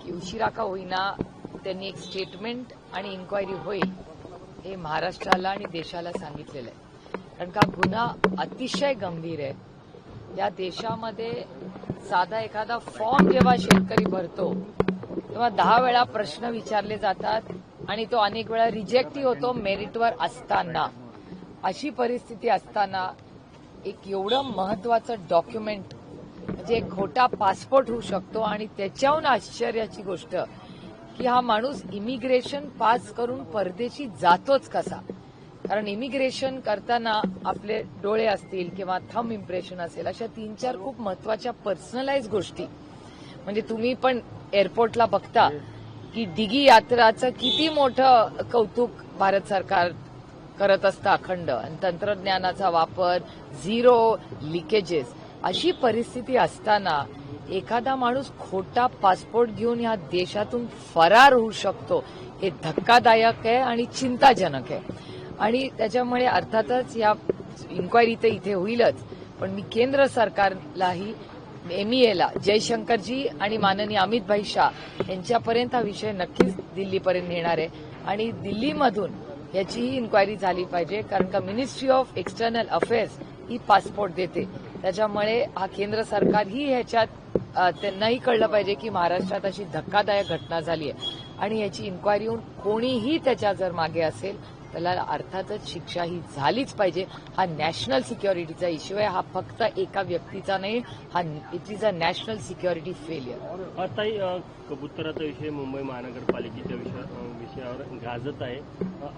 की उशिरा का होईना त्यांनी एक स्टेटमेंट आणि इन्क्वायरी होईल हे महाराष्ट्राला आणि देशाला सांगितलेलं आहे. कारण का गुन्हा अतिशय गंभीर आहे. या देशामध्ये साधा एखादा फॉर्म जेव्हा शेतकरी भरतो तेव्हा 10 वेळा प्रश्न विचारले जातात आणि तो अनेक वेळा रिजेक्टही होतो मेरिटवर असताना. अशी परिस्थिती असताना एक एवढं महत्वाचं डॉक्युमेंट म्हणजे एक खोटा पासपोर्ट होऊ शकतो आणि त्याच्याहून आश्चर्याची गोष्ट की हा माणूस इमिग्रेशन पास करून परदेशी जातोच कसा. कारण इमिग्रेशन करताना आपले डोळे असतील किंवा थंब इम्प्रेशन असेल अशा 3-4 खूप महत्वाच्या पर्सनलाइज गोष्टी म्हणजे तुम्ही पण एअरपोर्टला बघता की डिगी यात्राचं किती मोठं कौतुक भारत सरकार करत असतं अखंड आणि तंत्रज्ञानाचा वापर झिरो लिकेजेस. अशी परिस्थिती असताना एखादा माणूस खोटा पासपोर्ट घेऊन या देशातून फरार होऊ शकतो हे धक्कादायक आहे आणि चिंताजनक आहे. आणि त्याच्यामुळे अर्थातच या इन्क्वायरी तर इथे होईलच पण मी केंद्र सरकारलाही MEAला जयशंकरजी आणि माननीय अमित भाई शाह यांच्यापर्यंत हा विषय नक्कीच दिल्लीपर्यंत नेणार आहे आणि दिल्लीमधून याचीही इन्क्वायरी झाली पाहिजे. कारण का ministry of external affairs he passport देते. त्याच्यामुळे हा केंद्र सरकारही ह्याच्यात त्यांनाही कळलं पाहिजे की महाराष्ट्रात अशी धक्कादायक घटना झाली आहे आणि याची इन्क्वायरी होऊन कोणीही त्याच्या जर मागे असेल त्याला अर्थातच शिक्षा ही झालीच पाहिजे. हा नॅशनल सिक्युरिटीचा इश्यू आहे. हा फक्त एका व्यक्तीचा नाही. हा it is a national security failure. आताही कबुतराचा विषय मुंबई महानगरपालिकेच्या विषयावर गाजत आहे.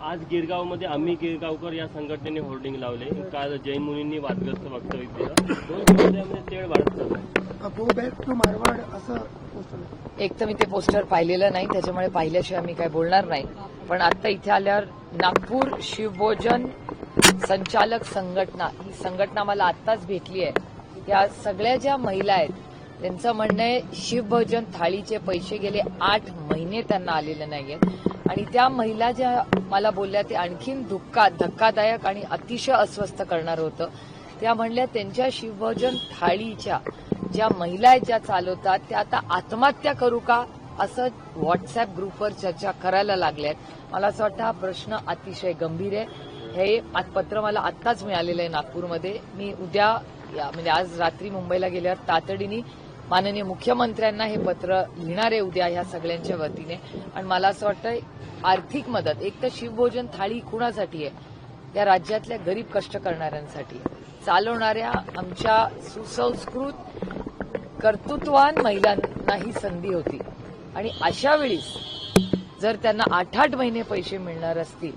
आज गिरगावमध्ये आम्ही गिरगावकर या संघटनेने होर्डिंग लावले. काल जैन मुनींनी वादग्रस्त वक्तव्य दिलं. 2 समुदायामध्ये तेढ वाढत चालू आहे. गो बॅक टू मारवाड असं पोस्टर. एक तर मी ते पोस्टर पाहिलेलं नाही त्याच्यामुळे पाहिल्याशिवाय मी काय बोलणार नाही. पण आता इथे आल्यावर नागपूर शिवभोजन संचालक संघटना ही संघटना मला आत्ताच भेटली आहे. या सगळ्या ज्या महिला आहेत त्यांचं म्हणणं आहे शिवभोजन थाळीचे पैसे गेले 8 महिने त्यांना आलेले नाहीयेत आणि त्या महिला ज्या मला बोलल्या ते आणखीन धक्कादायक आणि अतिशय अस्वस्थ करणार होतं. त्या म्हणल्या त्यांच्या शिवभोजन थाळीच्या ज्या महिला आहेत ज्या चालवतात त्या आता आत्महत्या करू का असं व्हॉट्सअप ग्रुपवर चर्चा करायला लागल्यात. मला असं वाटतं हा प्रश्न अतिशय गंभीर आहे. हे पत्र मला आत्ताच मिळालेलं आहे नागपूरमध्ये. मी उद्या म्हणजे आज रात्री मुंबईला गेल्यावर तातडीने माननीय मुख्यमंत्र्यांना हे पत्र लिहिणार आहे उद्या ह्या सगळ्यांच्या वतीने. आणि मला असं वाटतं आर्थिक मदत एक तर शिवभोजन थाळी कुणासाठी आहे त्या राज्यातल्या गरीब कष्ट करणाऱ्यांसाठी चालवणाऱ्या आमच्या सुसंस्कृत कर्तृत्ववान महिलांना ही संधी होती आणि अशा वेळी जर त्यांना 8-8 महिने पैसे मिळणार असतील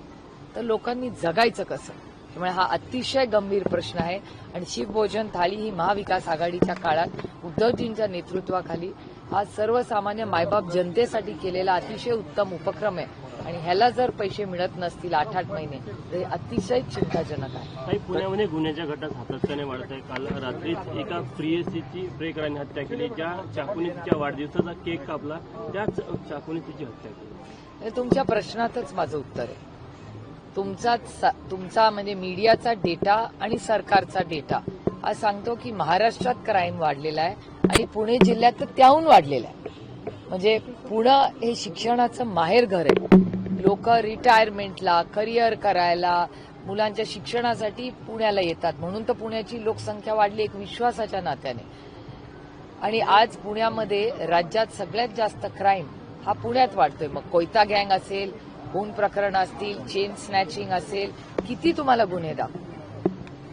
तर लोकांनी जगायचं कसं. त्यामुळे हा अतिशय गंभीर प्रश्न आहे आणि शिवभोजन थाळी ही महाविकास आघाडीच्या काळात उद्धवजींच्या नेतृत्वाखाली हा सर्वसामान्य मायबाप जनतेसाठी केलेला अतिशय उत्तम उपक्रम आहे आणि ह्याला जर पैसे मिळत नसतील 8-8 महिने तर हे अतिशय चिंताजनक आहे. काही पुण्यामध्ये गुन्ह्याच्या घटना सातत्याने वाढत आहे. काल रात्रीच एका प्रियसीची प्रेकराने हत्या केली. ज्या चाकूने तिच्या वाढदिवसाचा केक कापला त्याच चाकूने तिची हत्या केली. तुमच्या प्रश्नातच माझं उत्तर आहे. तुमचा म्हणजे मीडियाचा डेटा आणि सरकारचा डेटा हा सांगतो की महाराष्ट्रात क्राईम वाढलेला आहे आणि पुणे जिल्ह्यात तर त्याहून वाढलेला आहे. म्हणजे पुणे हे शिक्षणाचं माहेरघर आहे. लोक रिटायरमेंटला करिअर करायला मुलांच्या शिक्षणासाठी पुण्याला येतात म्हणून तर पुण्याची लोकसंख्या वाढली एक विश्वासाच्या नात्याने. आणि आज पुण्यामध्ये राज्यात सगळ्यात जास्त क्राईम हा पुण्यात वाढतोय. मग कोयता गँग असेल खून प्रकरण असतील चेन स्नॅचिंग असेल किती तुम्हाला गुन्हे दाखवू.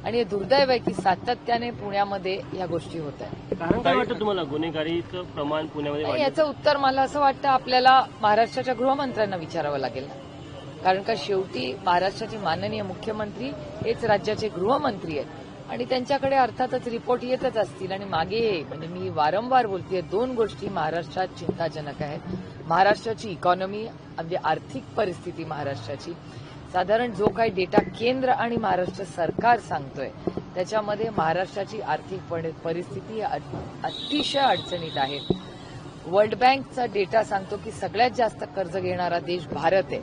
आणि हे दुर्दैव आहे की सातत्याने पुण्यामध्ये या गोष्टी होत आहेत. कारण काय वाटतं तुम्हाला गुन्हेगारीचं प्रमाण पुण्यामध्ये याचं उत्तर मला असं वाटतं आपल्याला महाराष्ट्राच्या गृहमंत्र्यांना विचारावं लागेल ना. कारण का शेवटी महाराष्ट्राचे माननीय मुख्यमंत्री हेच राज्याचे गृहमंत्री आहेत आणि त्यांच्याकडे अर्थातच रिपोर्ट येतच असतील. आणि मागे म्हणजे मी वारंवार बोलतेय 2 गोष्टी महाराष्ट्रात चिंताजनक आहेत. महाराष्ट्राची इकॉनॉमी म्हणजे आर्थिक परिस्थिती महाराष्ट्राची साधारण जो काही डेटा केंद्र आणि महाराष्ट्र सरकार सांगतोय त्याच्यामध्ये महाराष्ट्राची आर्थिक परिस्थिती अतिशय अडचणीत आहे. वर्ल्ड बँकचा डेटा सांगतो की सगळ्यात जास्त कर्ज घेणारा देश भारत आहे.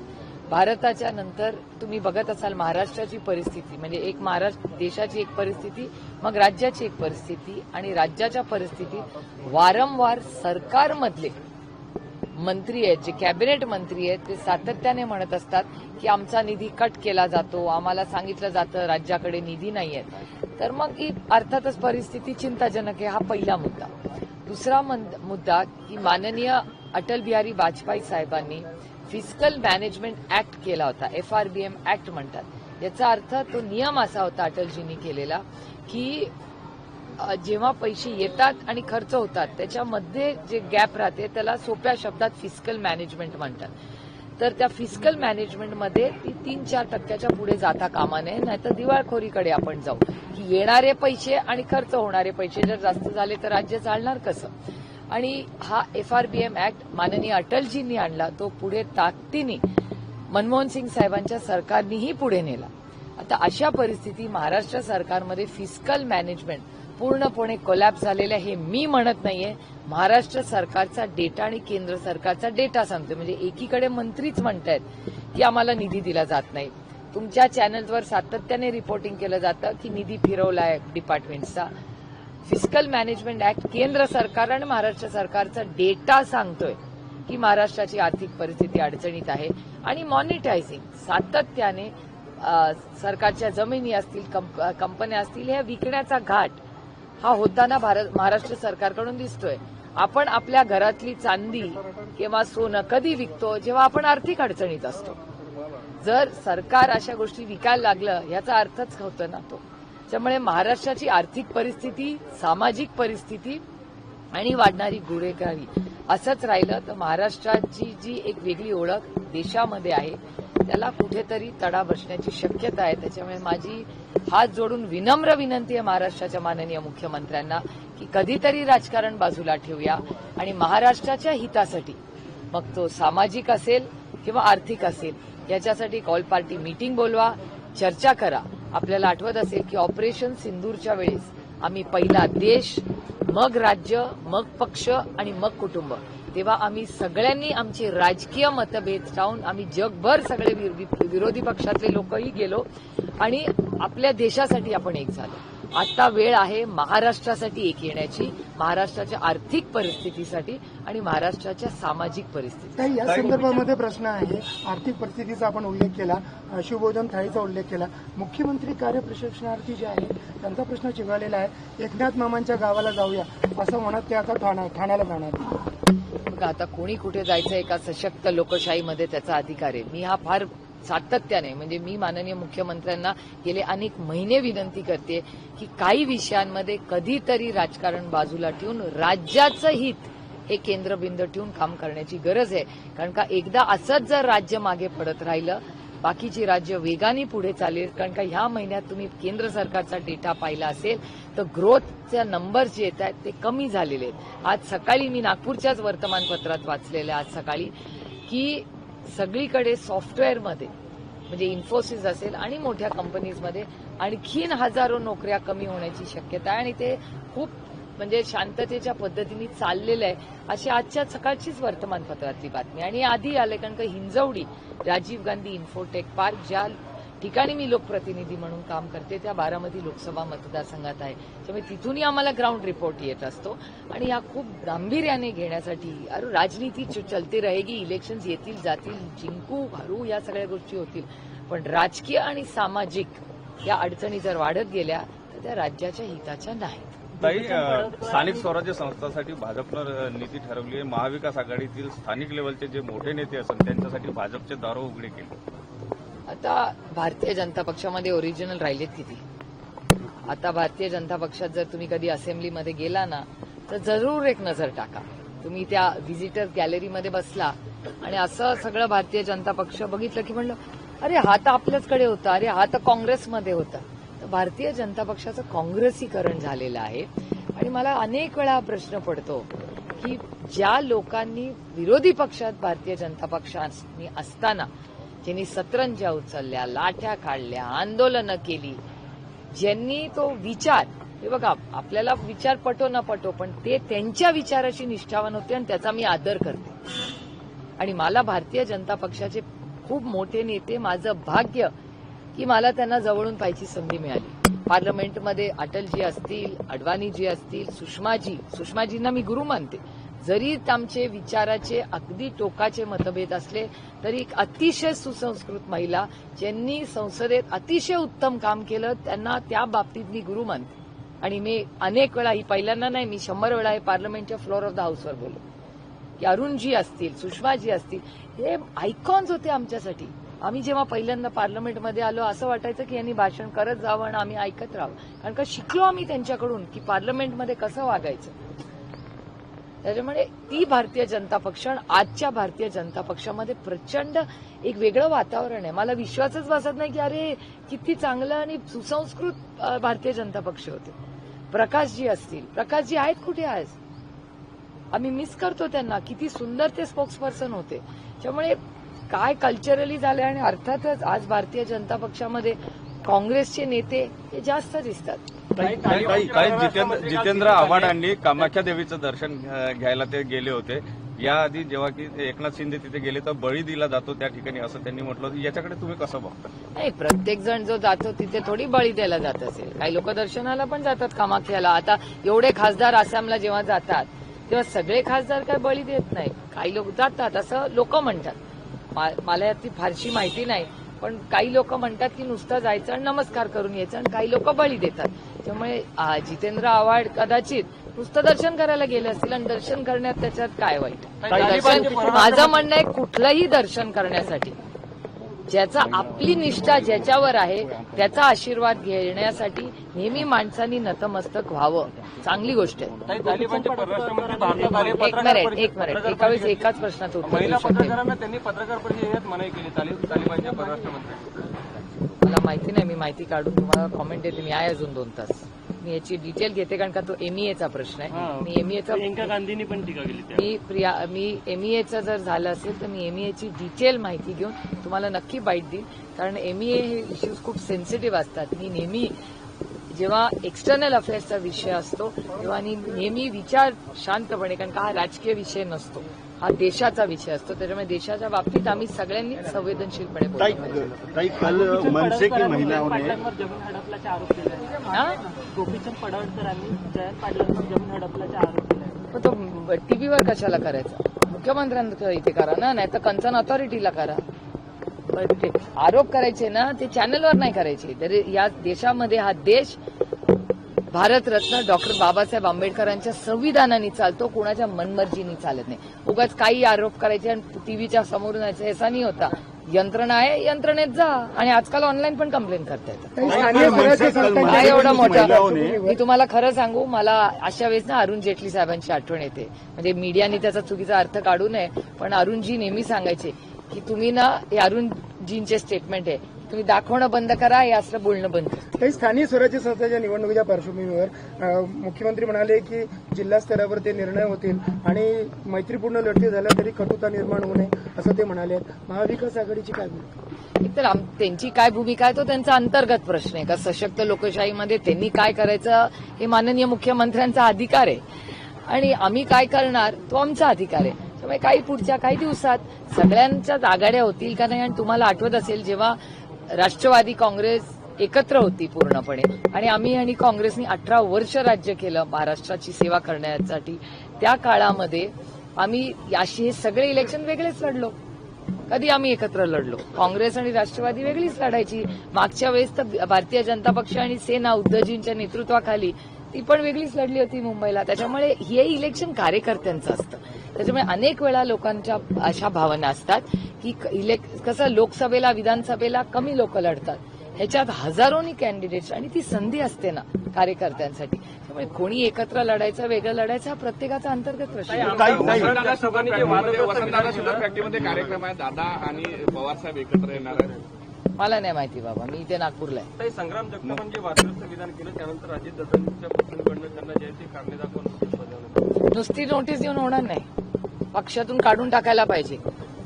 भारताच्या नंतर तुम्ही बघत असाल महाराष्ट्राची परिस्थिती म्हणजे एक महाराष्ट्र देशाची एक परिस्थिती मग राज्याची एक परिस्थिती आणि राज्याच्या परिस्थितीत वारंवार सरकारमधले मंत्री आहेत, जे कॅबिनेट मंत्री आहेत, ते सातत्याने म्हणत असतात की आमचा निधी कट केला जातो, आम्हाला सांगितलं जातं राज्याकडे निधी नाहीये. तर मग ही अर्थातच परिस्थिती चिंताजनक आहे. हा पहिला मुद्दा. दुसरा मुद्दा की माननीय अटल बिहारी वाजपेयी साहेबांनी फिस्कल मॅनेजमेंट ऍक्ट केला होता, FRBM ऍक्ट म्हणतात. याचा अर्थ तो नियम असा होता अटलजींनी केलेला की जेव्हा पैसे येतात आणि खर्च होतात त्याच्यामध्ये जे गॅप राहते त्याला सोप्या शब्दात फिस्कल मॅनेजमेंट म्हणतात. तर त्या फिस्कल मॅनेजमेंटमध्ये ती 3-4% पुढे जाता कामा नये, नाहीतर दिवाळखोरीकडे आपण जाऊ की येणारे पैसे आणि खर्च होणारे पैसे जर जास्त झाले तर राज्य चालणार कसं. आणि हा FRBM ऍक्ट माननीय अटलजींनी आणला, तो पुढे ताकदीने मनमोहन सिंग साहेबांच्या सरकारनेही पुढे नेला. आता अशा परिस्थिती महाराष्ट्र सरकारमध्ये फिस्कल मॅनेजमेंट पूर्णपणे कोलॅप्स झालेलं हे मी म्हणत नाहीये. महाराष्ट्र सरकारचा डेटा आणि केंद्र सरकारचा डेटा सांगतो. म्हणजे एकीकडे मंत्रीच म्हणतायत की आम्हाला निधी दिला जात नाही. तुमच्या चॅनल्सवर सातत्याने रिपोर्टिंग केलं जातं की निधी फिरवलाय डिपार्टमेंटचा. फिस्कल मॅनेजमेंट ऍक्ट केंद्र सरकार आणि महाराष्ट्र सरकारचा डेटा सांगतोय की महाराष्ट्राची आर्थिक परिस्थिती अडचणीत आहे. आणि मॉनिटायझिंग सातत्याने सरकारच्या जमिनी असतील, कंपन्या असतील, ह्या विकण्याचा घाट हा होताना महाराष्ट्र सरकारकडून दिसतोय. आपण आपल्या घरातली चांदी किंवा सोनं कधी विकतो? जेव्हा आपण आर्थिक अडचणीत असतो. जर सरकार अशा गोष्टी विकायला लागलं याचा अर्थच होतो ना तो. त्यामुळे महाराष्ट्राची आर्थिक परिस्थिती, सामाजिक परिस्थिती आणि वाढणारी गुन्हेगारी असंच राहिलं तर महाराष्ट्राची जी एक वेगळी ओळख देशामध्ये आहे त्याला कुठेतरी तडा बसण्याची शक्यता आहे. त्याच्यामुळे माझी हात जोडून विनम्र विनंती आहे महाराष्ट्राच्या माननीय मुख्यमंत्र्यांना की कधीतरी राजकारण बाजूला ठेवूया आणि महाराष्ट्राच्या हितासाठी, मग तो सामाजिक असेल किंवा आर्थिक असेल, याच्यासाठी ऑल पार्टी मीटिंग बोलवा, चर्चा करा. आपल्याला आठवत असेल की ऑपरेशन सिंदूरच्या वेळेस आम्ही पहिला देश, मग राज्य, मग पक्ष आणि मग कुटुंब, तेव्हा आम्ही सगळ्यांनी आमचे राजकीय मतभेद टाळून आम्ही जगभर सगळे विरोधी पक्षातले लोकही गेलो आणि आपल्या देशासाठी आपण एक झालो. आता वेळ आहे महाराष्ट्रासाठी एक येण्याची, महाराष्ट्राच्या आर्थिक परिस्थितीसाठी आणि महाराष्ट्राच्या सामाजिक परिस्थिती. या संदर्भामध्ये प्रश्न आहे. आर्थिक परिस्थितीचा आपण उल्लेख केला, शिवभोजन थाळीचा उल्लेख केला. मुख्यमंत्री कार्य प्रशिक्षणार्थी जे आहेत त्यांचा प्रश्न चिघळलेला आहे. एकनाथ मामांच्या गावाला जाऊया असं म्हणत ते आता ठाण्याला जाणार. बघा, आता कोणी कुठे जायचं एका सशक्त लोकशाहीमध्ये त्याचा अधिकार आहे. मी हा फार सातत्याने म्हणजे मी माननीय मुख्यमंत्र्यांना गेले अनेक महिने विनंती करते की काही विषयांमध्ये कधीतरी राजकारण बाजूला ठेवून राज्याचं हित हे केंद्रबिंदू ठेवून काम करण्याची गरज आहे. कारण का एकदा असंच जर राज्य मागे पडत राहिलं, बाकीची राज्य वेगाने पुढे चालेल. कारण का ह्या महिन्यात तुम्ही केंद्र सरकारचा डेटा पाहिला असेल तर ग्रोथचे नंबर जे येत आहेत ते कमी झालेले आहेत. आज सकाळी मी नागपूरच्याच वर्तमानपत्रात वाचलेलं आज सकाळी की सगळीकडे सॉफ्टवेअरमध्ये म्हणजे इन्फोसिस असेल आणि मोठ्या कंपनीजमध्ये आणखीन हजारो नोकऱ्या कमी होण्याची शक्यता आहे आणि ते खूप म्हणजे शांततेच्या पद्धतीने चाललेलं आहे, अशी आजच्या सकाळचीच वर्तमानपत्रातली बातमी. आणि आधी आले कारण का हिंजवडी राजीव गांधी इन्फोटेक पार्क ज्या ठिकाणी मी लोकप्रतिनिधी म्हणून काम करते त्या बारामती लोकसभा मतदारसंघात आहे. त्यामुळे तिथूनही आम्हाला ग्राउंड रिपोर्ट येत असतो आणि या खूप गांभीर्याने घेण्यासाठी अरे राजनीती चलती रहेगी, इलेक्शन्स येतील जातील, जिंकू हरू या सगळ्या गोष्टी होतील, पण राजकीय आणि सामाजिक या अडचणी जर वाढत गेल्या तर त्या राज्याच्या हिताच्या नाहीत. ताई, स्थानिक स्वराज्य संस्थांसाठी भाजपनं नीती ठरवली आहे. महाविकास आघाडीतील स्थानिक लेवलचे जे मोठे नेते असतात त्यांच्यासाठी भाजपचे दार उघडे केले. आता भारतीय जनता पक्षामध्ये ओरिजिनल राहिलेत किती? आता भारतीय जनता पक्षात जर तुम्ही कधी असेंब्लीमध्ये गेला ना तर जरूर एक नजर टाका. तुम्ही त्या व्हिजिटर गॅलरीमध्ये बसला आणि असं सगळं भारतीय जनता पक्ष बघितलं की म्हणलं अरे हा तर आपल्याचकडे होता, अरे हा तर काँग्रेसमध्ये होता. तर भारतीय जनता पक्षाचं काँग्रेसीकरण झालेलं आहे. आणि मला अनेक वेळा प्रश्न पडतो की ज्या लोकांनी विरोधी पक्षात भारतीय जनता पक्षाने असताना ज्यांनी सतरंज्या उचलल्या, लाठ्या काढल्या, आंदोलनं केली, ज्यांनी तो विचार, हे बघा आपल्याला विचार पटो न पटो पण ते त्यांच्या विचाराशी निष्ठावान होते आणि त्याचा मी आदर करते. आणि मला भारतीय जनता पक्षाचे खूप मोठे नेते, माझं भाग्य की मला त्यांना जवळून पाहायची संधी मिळाली. पार्लमेंटमध्ये अटलजी असतील, अडवाणीजी असतील, सुषमाजींना मी गुरु मानते. जरी आमचे विचाराचे अगदी टोकाचे मतभेद असले तरी एक अतिशय सुसंस्कृत महिला ज्यांनी संसदेत अतिशय उत्तम काम केलं त्यांना त्या बाबतीत मी गुरु मानते. आणि मी अनेक वेळा, ही पहिल्यांदा नाही, मी 100 वेळा हे पार्लमेंटच्या फ्लोअर ऑफ द हाऊसवर बोललो की अरुणजी असतील, सुषमाजी असतील, हे आयकॉन्स होते आमच्यासाठी. आम्ही जेव्हा पहिल्यांदा पार्लमेंटमध्ये आलो असं वाटायचं की यांनी भाषण करत जावं आणि आम्ही ऐकत राहावं, कारण का शिकलो आम्ही त्यांच्याकडून की पार्लमेंटमध्ये कसं वागायचं. त्याच्यामुळे ती भारतीय जनता पक्ष आणि आजच्या भारतीय जनता पक्षामध्ये प्रचंड एक वेगळं वातावरण आहे. मला विश्वासच बसत नाही की अरे किती चांगलं आणि सुसंस्कृत भारतीय जनता पक्ष होते. प्रकाशजी असतील, प्रकाशजी आहेत कुठे आज, आम्ही मिस करतो त्यांना. किती सुंदर ते स्पोक्सपर्सन होते. त्यामुळे काय कल्चरली झाले. आणि अर्थातच आज भारतीय जनता पक्षामध्ये काँग्रेसचे नेते हे जास्त दिसतात. काही जितेंद्र आव्हाडांनी कामाख्या देवीचं दर्शन घ्यायला ते गेले होते. याआधी जेव्हा की एकनाथ शिंदे तिथे गेले तर बळी दिला जातो त्या ठिकाणी असं त्यांनी म्हटलं होतं. याच्याकडे तुम्ही कसं बघता? नाही, प्रत्येक जण जो जातो तिथे थोडी बळी द्यायला जात असेल. काही लोक दर्शनाला पण जातात कामाख्याला. आता एवढे खासदार आसामला जेव्हा जातात तेव्हा सगळे खासदार काय बळी देत नाही, काही लोक जातात असं लोक म्हणतात. मला याची फारशी माहिती नाही, पण काही लोक म्हणतात की नुसतं जायचं आणि नमस्कार करून यायचं, आणि काही लोक बळी देतात. त्यामुळे जितेंद्र आव्हाड कदाचित नुसतं दर्शन करायला गेले असतील आणि दर्शन करण्यात त्याच्यात काय वाईट. माझं म्हणणं आहे कुठलंही दर्शन करण्यासाठी ज्याचा आपली निष्ठा ज्याच्यावर आहे त्याचा आशीर्वाद घेण्यासाठी नेहमी माणसांनी नतमस्तक व्हावं. चांगली गोष्ट आहे. एक मिनिट एका वेळेस एकाच प्रश्नाचं उत्तर देऊ शकते. त्यांनी पत्रकार परिषदेत मनाई केली तालिबानच्या परराष्ट्रमंत्री. मला माहिती नाही, मी माहिती काढून तुम्हाला कॉमेंट देते. मी आहे अजून 2 तास. मी याची डिटेल घेते कारण का तो एमईएचा प्रश्न आहे. मी एमईएचा प्रियंका गांधींनी पण टीका केली. मी एमईएचं जर झालं असेल तर मी एमईएची डिटेल माहिती घेऊन तुम्हाला नक्की बाईट देईन, कारण एमईए हे इश्यूज खूप सेन्सिटिव्ह असतात. मी नेहमी जेव्हा एक्सटर्नल अफेअर्सचा विषय असतो तेव्हा नेहमी विचार शांतपणे, कारण का हा राजकीय विषय नसतो, हा देशाचा विषय असतो. त्याच्यामुळे देशाच्या बाबतीत आम्ही सगळ्यांनी संवेदनशीलपणे बोलतो. कल मनसे की महिलाओं ने जमीन हडपल्याचे आरोप केले. गोपीचंद पडळकरांनी जयंत पाटलांवर जमीन हडपल्याचे आरोप केले. पण तो टीव्हीवर कशाला करायचा? मुख्यमंत्र्यांना इथे करा ना, नाही तर कन्सर्न ऑथॉरिटीला करा. ते आरोप करायचे ना ते चॅनलवर नाही करायचे. तर या देशामध्ये हा देश भारतरत्न डॉक्टर बाबासाहेब आंबेडकरांच्या संविधानाने चालतो, कोणाच्या मनमर्जीने चालत नाही. उगाच काही आरोप करायचे आणि टीव्हीच्या समोरून यायचं असा नाही होता. यंत्रणा आहे, यंत्रणेत जा. आणि आजकाल ऑनलाईन पण कंप्लेन करता येतं. काय एवढं मोठं. मी तुम्हाला खरं सांगू, मला अशा वेळेस ना अरुण जेटली साहेबांची आठवण येते. म्हणजे मीडियाने त्याचा चुकीचा अर्थ काढू नये, पण अरुणजी नेहमी सांगायचे की तुम्ही ना, हे अरुणजींचे स्टेटमेंट आहे, तुम्ही दाखवणं बंद करा, हे असं बोलणं बंद करा. काही स्थानिक स्वराज्य संस्थेच्या निवडणुकीच्या पार्श्वभूमीवर मुख्यमंत्री म्हणाले की जिल्हा स्तरावर ते निर्णय होतील आणि मैत्रीपूर्ण लढती झाल्या तरी कटुता निर्माण होऊ नये असं ते म्हणाले. महाविकास आघाडीची काय भूमिका? तर त्यांची काय भूमिका आहे तो त्यांचा अंतर्गत प्रश्न आहे. का सशक्त लोकशाहीमध्ये त्यांनी काय करायचं हे माननीय मुख्यमंत्र्यांचा अधिकार आहे, आणि आम्ही काय करणार तो आमचा अधिकार आहे. त्यामुळे काही पुढच्या काही दिवसात सगळ्यांच्याच आघाड्या होतील का नाही. आणि तुम्हाला आठवत असेल जेव्हा राष्ट्रवादी काँग्रेस एकत्र होती पूर्णपणे, आणि आम्ही आणि काँग्रेसनी 18 वर्ष राज्य केलं महाराष्ट्राची सेवा करण्यासाठी, त्या काळामध्ये आम्ही अशी हे सगळे इलेक्शन वेगळेच लढलो. कधी आम्ही एकत्र लढलो. काँग्रेस आणि राष्ट्रवादी वेगळीच लढायची. मागच्या वेळेस तर भारतीय जनता पक्ष आणि सेना उद्धवजींच्या नेतृत्वाखाली ती पण वेगळीच लढली होती मुंबईला. त्याच्यामुळे हे इलेक्शन कार्यकर्त्यांचं असतं. त्याच्यामुळे अनेक वेळा लोकांच्या अशा भावना असतात की कसं लोकसभेला विधानसभेला कमी लोक लढतात, ह्याच्यात हजारोनी कॅन्डिडेट्स, आणि ती संधी असते ना कार्यकर्त्यांसाठी. त्यामुळे कोणी एकत्र लढायचं वेगळं लढायचं हा प्रत्येकाचा अंतर्गत प्रश्न आहे. वसंतदादा शुगर फॅक्टरीमध्ये कार्यक्रम आहे, दादा आणि पवार साहेब एकत्र येणार आहेत. मला नाही माहिती बाबा, मी इथे नागपूरला आहे. संग्राम जगतापांचे वादग्रस्त विधान केलं, त्यानंतर अजित दादांच्या पक्षांकडनं त्यांना जयंती कारणे दाखवून नोटीस बजावण्यात. नुसती नोटीस देऊन होणार नाही, पक्षातून काढून टाकायला पाहिजे.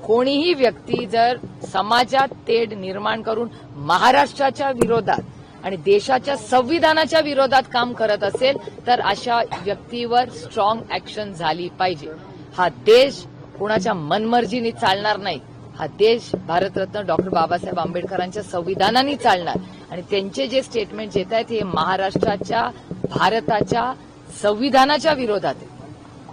कोणीही व्यक्ती जर समाजात तेढ निर्माण करून महाराष्ट्राच्या विरोधात आणि देशाच्या संविधानाच्या विरोधात काम करत असेल तर अशा व्यक्तीवर स्ट्रॉंग ऍक्शन झाली पाहिजे. हा देश कोणाच्या मनमर्जीने चालणार नाही. हा देश भारतरत्न डॉक्टर बाबासाहेब आंबेडकरांच्या संविधानाने चालणार, आणि त्यांचे जे स्टेटमेंट येत आहेत हे महाराष्ट्राच्या भारताच्या संविधानाच्या विरोधात आहे.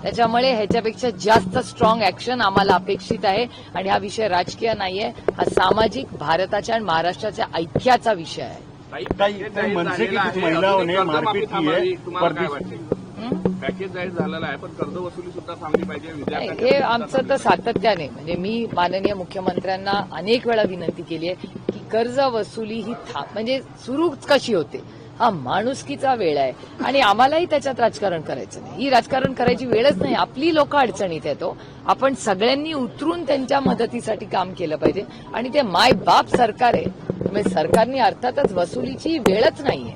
त्याच्यामुळे ह्याच्यापेक्षा जास्त स्ट्रॉंग ऍक्शन आम्हाला अपेक्षित आहे आणि हा विषय राजकीय नाहीये, हा सामाजिक भारताच्या आणि महाराष्ट्राच्या ऐक्याचा विषय आहे. ताई, मनसे की कुछ महिलाओं ने मारपीट की है पॅकेज जाहीर झालेलं आहे, पण कर्ज वसुली सुद्धा थांबली पाहिजे. नाही, हे आमचं तर सातत्याने म्हणजे मी माननीय मुख्यमंत्र्यांना अनेक वेळा विनंती केली आहे की कर्ज वसुली ही म्हणजे सुरू कशी होते, हा माणुसकीचा वेळ आहे आणि आम्हालाही त्याच्यात राजकारण करायचं नाही. ही राजकारण करायची वेळच नाही. आपली लोक अडचणीत येतो, आपण सगळ्यांनी उतरून त्यांच्या मदतीसाठी काम केलं पाहिजे आणि ते माय बाप सरकार आहे, म्हणजे सरकारने अर्थातच वसुलीची वेळच नाहीये.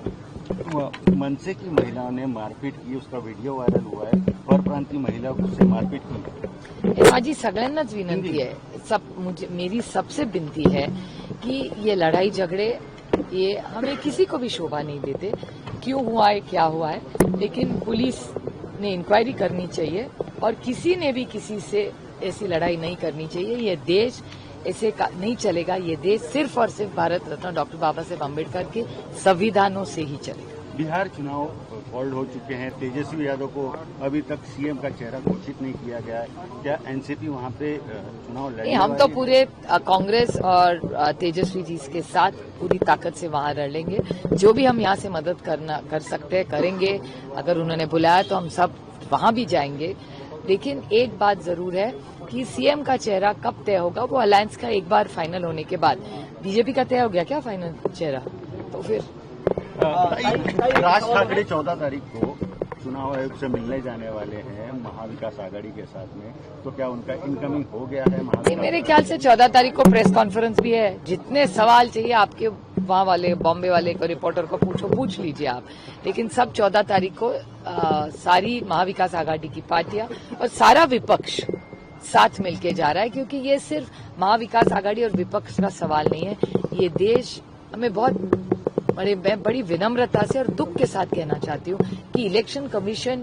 मनसे की महिलाओं ने मारपीट की, उसका वीडियो वायरल हुआ है, परप्रांतीय महिला से मारपीट की. ये माझी सगळ्यांनाच विनंती है, मेरी सबसे विनती है कि ये लड़ाई झगड़े ये हमें किसी को भी शोभा नहीं देते. क्यों हुआ है, क्या हुआ है, लेकिन पुलिस ने इंक्वायरी करनी चाहिए और किसी ने भी किसी से ऐसी लड़ाई नहीं करनी चाहिए. ये देश ऐसे नहीं चलेगा. ये देश सिर्फ और सिर्फ भारत रत्न डॉक्टर बाबा साहेब अम्बेडकर के संविधानों से ही चलेगा. बिहार चुनाव होल्ड हो चुके हैं. तेजस्वी यादव को अभी तक सीएम का चेहरा घोषित नहीं किया गया है. क्या एनसीपी वहां पे चुनाव लड़ने हम तो पूरे कांग्रेस और तेजस्वी जी के साथ पूरी ताकत से वहां लड़ लेंगे. जो भी हम यहाँ से मदद कर सकते हैं करेंगे. अगर उन्होंने बुलाया तो हम सब वहां भी जाएंगे. लेकिन एक बात जरूर है कि सीएम का चेहरा कब तय होगा, वो अलायंस का एक बार फाइनल होने के बाद. बीजेपी का तय हो गया क्या फाइनल चेहरा, तो फिर राज ठाकरे 14 तारीख को चुनाव आयोग से मिलने जाने वाले हैं महाविकास आघाड़ी के साथ में, तो क्या उनका इनकमिंग हो गया है? नहीं, मेरे ख्याल से 14 तारीख को प्रेस कॉन्फ्रेंस भी है. जितने सवाल चाहिए आपके वहाँ वाले बॉम्बे वाले को रिपोर्टर को पूछ लीजिए आप. लेकिन सब 14 तारीख को सारी महाविकास आघाड़ी की पार्टियां और सारा विपक्ष साथ मिलके जा रहा है, क्योंकि ये सिर्फ महाविकास आघाड़ी और विपक्ष का सवाल नहीं है. ये देश हमें बहुत मैं बड़ी विनम्रता से और दुख के साथ कहना चाहती हूँ कि इलेक्शन कमीशन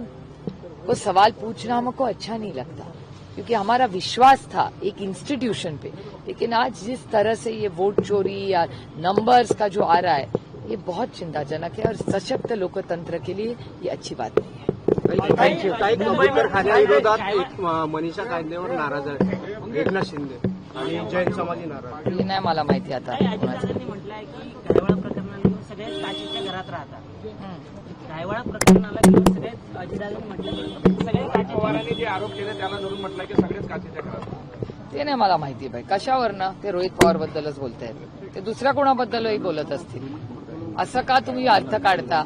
को सवाल पूछना हमको अच्छा नहीं लगता, क्योंकि हमारा विश्वास था एक इंस्टीट्यूशन पे. लेकिन आज जिस तरह से ये वोट चोरी या नंबर्स का जो आ रहा है, ये बहुत चिंताजनक है और सशक्त लोकतंत्र के लिए ये अच्छी बात नहीं है. थँक्यू. कबूतर खाण्याविरोधात मनीषा कायदेवर नाराज आहे एकनाथ शिंदे आणि जैन समाजी नाराज. हे नाही मला माहिती आता. त्यांनी म्हटलंय की गायवाळा प्रकरणाला सगळ्याच काचेच्या घरात राहतात. गायवाळा प्रकरणाला घेऊन सगळ्यात अजितदादांनी म्हटलं सगळे काचेच्या जे आरोप केले त्याला धरून म्हटलं की सगळेच काचेच्या घरात. ते नाही मला माहिती भाई. कशावरनं ते रोहित पवार बद्दलच बोलतायत, ते दुसऱ्या कोणाबद्दलही बोलत असतील. असं का तुम्ही अर्थ काढता?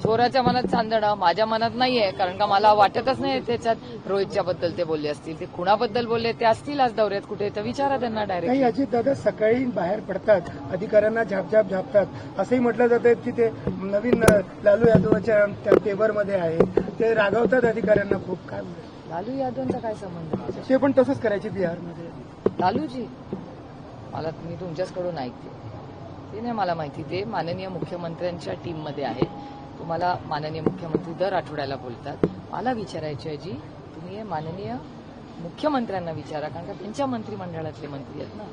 चोराच्या मनात चांदणं माझ्या मनात नाहीये, कारण का मला वाटतच नाही त्याच्यात रोहितच्या बद्दल ते बोलले असतील. ते कुणाबद्दल बोलले ते असतील आज दौऱ्यात कुठे, तर विचारा त्यांना डायरेक्ट. काही अजित दादा सकाळी बाहेर पडतात, अधिकाऱ्यांना झापतात. असंही म्हटलं जातं की ते नवीन लालू यादवच्या त्या पेपरमध्ये आहे, ते रागवतात अधिकाऱ्यांना खूप. काय लालू यादवांचा काय संबंध? ते पण तसंच करायचे बिहारमध्ये. लालूजी मला मी तुमच्याचकडून ऐकते, ते नाही मला माहिती. ते माननीय मुख्यमंत्र्यांच्या टीममध्ये आहेत. तुम्हाला माननीय मुख्यमंत्री दर आठवड्याला बोलतात. मला विचारायचे जी तुम्ही हे माननीय मुख्यमंत्र्यांना विचारा, कारण का त्यांच्या मंत्रिमंडळातले मंत्री आहेत ना.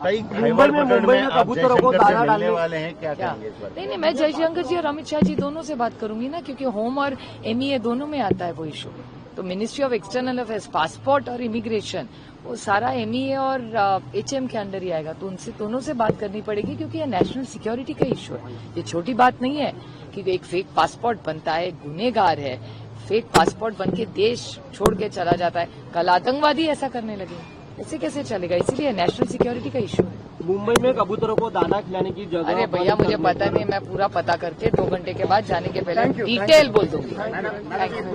मुंबई में आप जयशंकर से मिलने वाले हैं, क्या क्या? कहेंगे इस बारे में? नहीं, मैं जयशंकर जी और अमित शाह जी दोनों से बात करूंगी ना, क्योंकि होम और एमईए दोनों में आता है वो इशू. तो ministry of external affairs, passport और इमिग्रेशन, वो सारा एमईए और एचएम के अंडर ही आएगा. तो उनसे दोनों से बात करनी पड़ेगी, क्योंकि ये नेशनल सिक्योरिटी का इशू है. ये छोटी बात नहीं है कि एक फेक पासपोर्ट बनता है, गुनेगार है, फेक पासपोर्ट बन के देश छोड़ के चला जाता है. कल आतंकवादी ऐसा करने लगे, ऐसे कैसे चलेगा? इसीलिए नेशनल सिक्योरिटी का इशू है. मुंबई में कबूतरों को दाना खिलाने की जगह अरे भैया मुझे पता नहीं, मैं पूरा पता करके 2 घंटे के बाद जाने के पहले डिटेल बोल दूंगी. Thank you.